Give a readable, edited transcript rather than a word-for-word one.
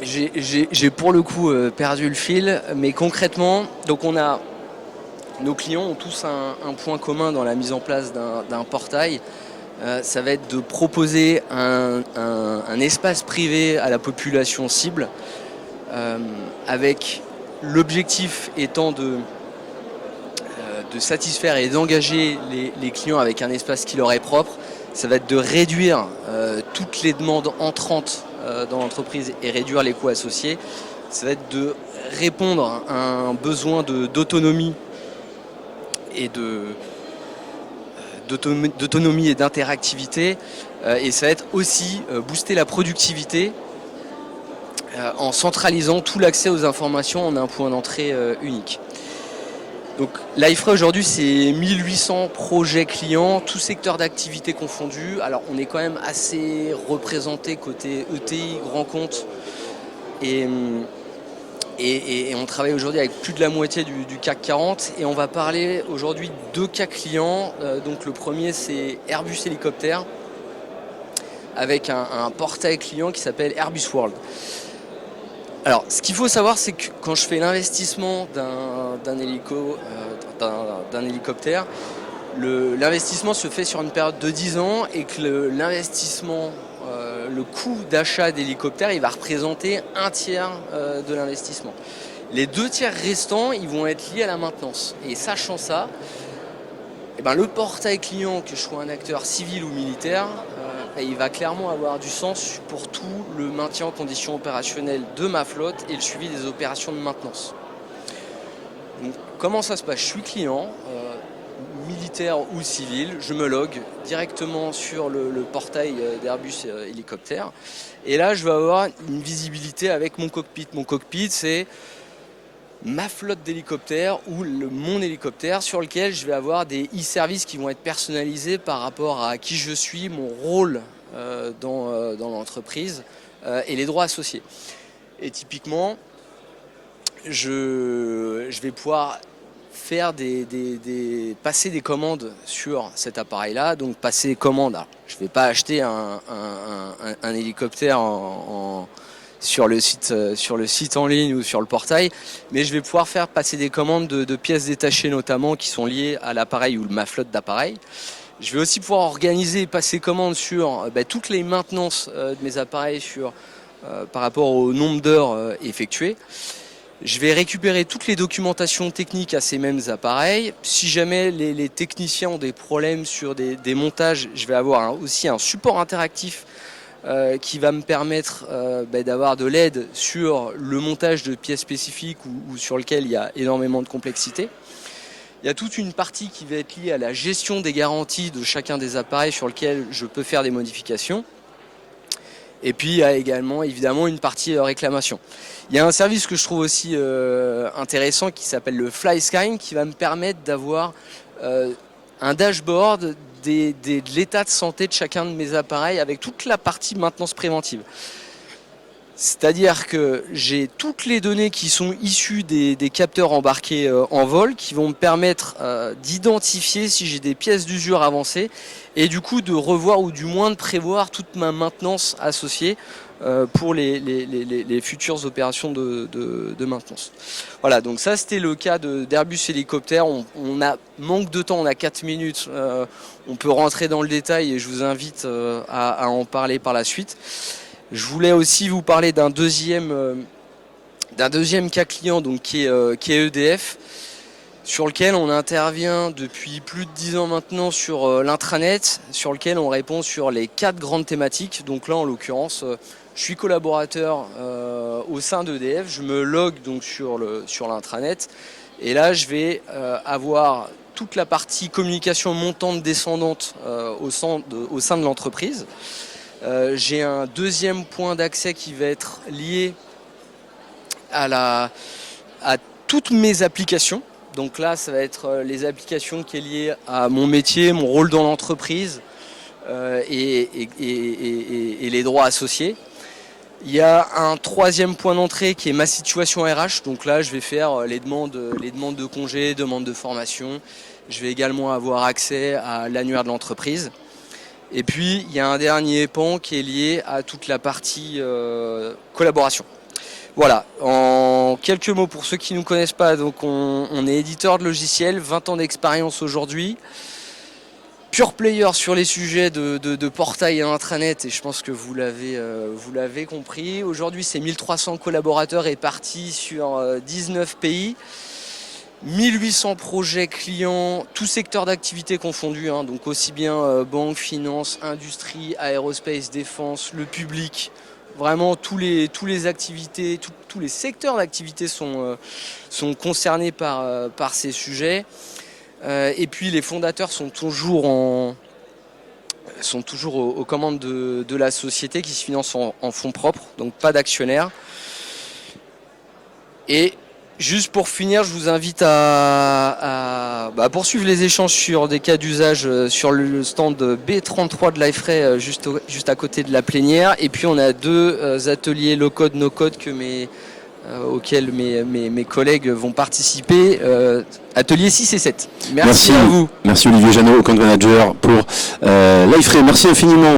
J'ai pour le coup perdu le fil, mais concrètement, donc nos clients ont tous un point commun dans la mise en place d'un portail. Ça va être de proposer un espace privé à la population cible, avec l'objectif étant de satisfaire et d'engager les clients avec un espace qui leur est propre. Ça va être de réduire toutes les demandes entrantes dans l'entreprise et réduire les coûts associés. Ça va être de répondre à un besoin d'autonomie et d'autonomie et d'interactivité. Et ça va être aussi booster la productivité en centralisant tout l'accès aux informations en un point d'entrée unique. Donc l'AIFRA aujourd'hui c'est 1800 projets clients, tous secteurs d'activité confondus. Alors on est quand même assez représenté côté ETI, grand compte, et on travaille aujourd'hui avec plus de la moitié du CAC 40, et on va parler aujourd'hui de 2 cas clients. Donc le premier c'est Airbus Hélicoptère avec un portail client qui s'appelle Airbus World. Alors, ce qu'il faut savoir, c'est que quand je fais l'investissement d'un hélicoptère, l'investissement se fait sur une période de 10 ans et que l'investissement, le coût d'achat d'hélicoptère, il va représenter un tiers de l'investissement. Les 2 tiers restants, ils vont être liés à la maintenance. Et sachant ça, le portail client, que je sois un acteur civil ou militaire, il va clairement avoir du sens pour tout le maintien en condition opérationnelle de ma flotte et le suivi des opérations de maintenance. Donc, comment ça se passe? Je suis client, militaire ou civil, je me log directement sur le portail d'Airbus Hélicoptère, et là je vais avoir une visibilité avec mon cockpit. Mon cockpit, c'est ma flotte d'hélicoptères ou mon hélicoptère sur lequel je vais avoir des e-services qui vont être personnalisés par rapport à qui je suis, mon rôle dans l'entreprise et les droits associés. Et typiquement, je vais pouvoir faire passer des commandes sur cet appareil-là. Donc passer des commandes, alors, je ne vais pas acheter un hélicoptère sur le site en ligne ou sur le portail, mais je vais pouvoir faire passer des commandes de pièces détachées notamment qui sont liées à l'appareil ou ma flotte d'appareils. Je vais aussi pouvoir organiser et passer commande sur toutes les maintenances de mes appareils par rapport au nombre d'heures effectuées. Je vais récupérer toutes les documentations techniques à ces mêmes appareils. Si jamais les techniciens ont des problèmes sur des montages, je vais avoir aussi un support interactif qui va me permettre d'avoir de l'aide sur le montage de pièces spécifiques ou sur lequel il y a énormément de complexité. Il y a toute une partie qui va être liée à la gestion des garanties de chacun des appareils sur lequel je peux faire des modifications. Et puis il y a également évidemment une partie réclamation. Il y a un service que je trouve aussi intéressant qui s'appelle le FlySky, qui va me permettre d'avoir un dashboard de l'état de santé de chacun de mes appareils avec toute la partie maintenance préventive. C'est-à-dire que j'ai toutes les données qui sont issues des capteurs embarqués en vol qui vont me permettre d'identifier si j'ai des pièces d'usure avancées et du coup de revoir ou du moins de prévoir toute ma maintenance associée pour les futures opérations de maintenance. Voilà, donc ça c'était le cas d'Airbus Hélicoptère. On a manque de temps, on a 4 minutes, on peut rentrer dans le détail et je vous invite à en parler par la suite. Je voulais aussi vous parler d'un deuxième cas client donc, qui est EDF, sur lequel on intervient depuis plus de 10 ans maintenant sur l'intranet, sur lequel on répond sur les 4 grandes thématiques. Donc là en l'occurrence, je suis collaborateur au sein d'EDF, je me log donc sur l'intranet et là je vais avoir toute la partie communication montante descendante au sein de l'entreprise. J'ai un deuxième point d'accès qui va être lié à toutes mes applications. Donc là, ça va être les applications qui est liées à mon métier, mon rôle dans l'entreprise et les droits associés. Il y a un troisième point d'entrée qui est ma situation RH. Donc là, je vais faire les demandes de congés, demandes de formation. Je vais également avoir accès à l'annuaire de l'entreprise. Et puis, il y a un dernier pan qui est lié à toute la partie collaboration. Voilà, en quelques mots pour ceux qui ne nous connaissent pas, donc on est éditeur de logiciels, 20 ans d'expérience aujourd'hui. Pure player sur les sujets de portail et intranet, et je pense que vous l'avez compris. Aujourd'hui, c'est 1300 collaborateurs répartis sur 19 pays. 1800 projets clients, tous secteurs d'activité confondus, hein, donc aussi bien banque, finance, industrie, aérospace, défense, le public. Vraiment, tous les activités, tous les secteurs d'activité sont concernés par ces sujets. Et puis les fondateurs sont toujours aux commandes de la société qui se finance en fonds propres, donc pas d'actionnaires. Et juste pour finir, je vous invite à poursuivre les échanges sur des cas d'usage sur le stand B33 de Liferay, juste à côté de la plénière. Et puis on a 2 ateliers low-code, no-code auxquels mes collègues vont participer, ateliers 6 et 7. Merci à vous. Merci Olivier Jeannot, Account Manager pour Liferay. Merci infiniment.